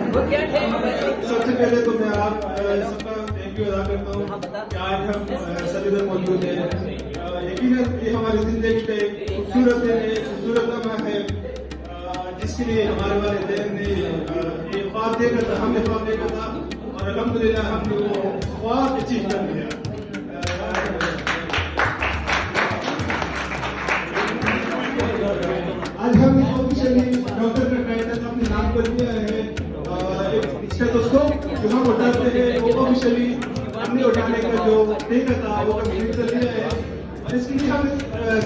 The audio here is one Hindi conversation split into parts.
सबसे पहले तो मैं आप सबका थैंक यू अदा करता हूँ कि आज हम सभी लोग मौजूद हैं। यकीनन ये हमारी जिंदगी का एक खूबसूरत लम्हा है जिसके लिए हमारे वालिदैन ने ये ख्वाब देखा था, हमने ख्वाब देखा था और अल्हम्दुलिल्लाह हमने वो ख्वाब अचीव कर लिया। आज हम ऑफिशियली डॉक्टर का टाइटल अपने नाम पर दिया है। स्टेथोस्कोप जो हम उठाते हैं वो ऑफिशियली हमने उठाने का जो देखा था वो कंप्लीट कर दिया है और इसके लिए हम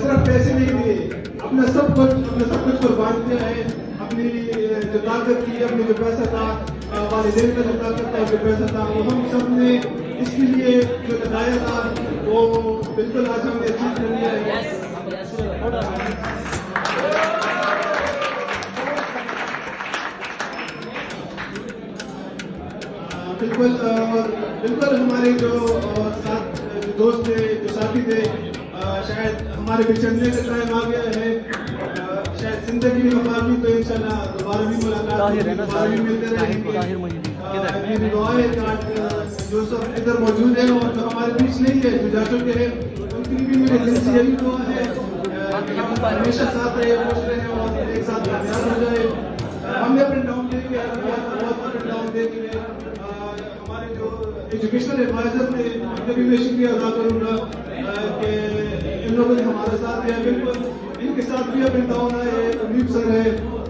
सिर्फ पैसे नहीं दिए, अपना सब कुछ कुर्बान किया है। अपनी जो ताकत थी, अपनी जो पैसा था, वालिदैन का जो ताकत था, जो पैसा था, वो हम सब ने इसके लिए जो लगाया था वो बिल्कुल आज हमने अचीव कर लिया है। बिल्कुल हमारे जो साथ दोस्त थे, जो साथी थे, शायद हमारे बिछड़ने का टाइम आ गया है। शायद जिंदगी में वफाकी तो इंशाल्लाह दोबारा भी मुलाकात होगी, दोबारा भी मिलते रहेंगे। मेरी दुआ है कि आज जो सब इधर मौजूद है और जो हमारे बीच नहीं है, जो जा चुके हैं, उनकी भी मेरे दिल से यही दुआ है कि हम हमेशा साथ रहे, खुश रहे और एक साथ कामयाब हो जाए। हमने अपने डाउन दे के एजुकेशनल एडवाइजर थे, उनका भी मैं शुक्रिया अदा करूँगा कि इन लोगों ने हमारे साथ दिया। बिल्कुल इनके साथ भी अपने डाउन आए, अमीर सर है,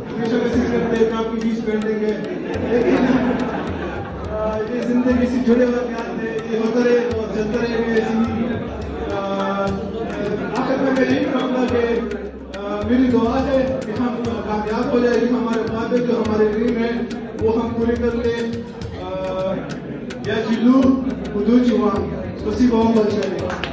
हमेशा कोशिश करते हैं कि आपकी फीस कर देंगे, लेकिन ये जिंदगी से जुड़े हुए क्या थे, ये होता रहे और चलता रहेगा ऐसी। आखिर में मैं यही कहूँगा कि मेरी दुआ है कि हम कामयाब हो जाए, हमारे ख्वाब जो हमारे ड्रीम है वो हम पूरे कर लें। या जिल्लू उदू जुवान, स्पसिबो большое।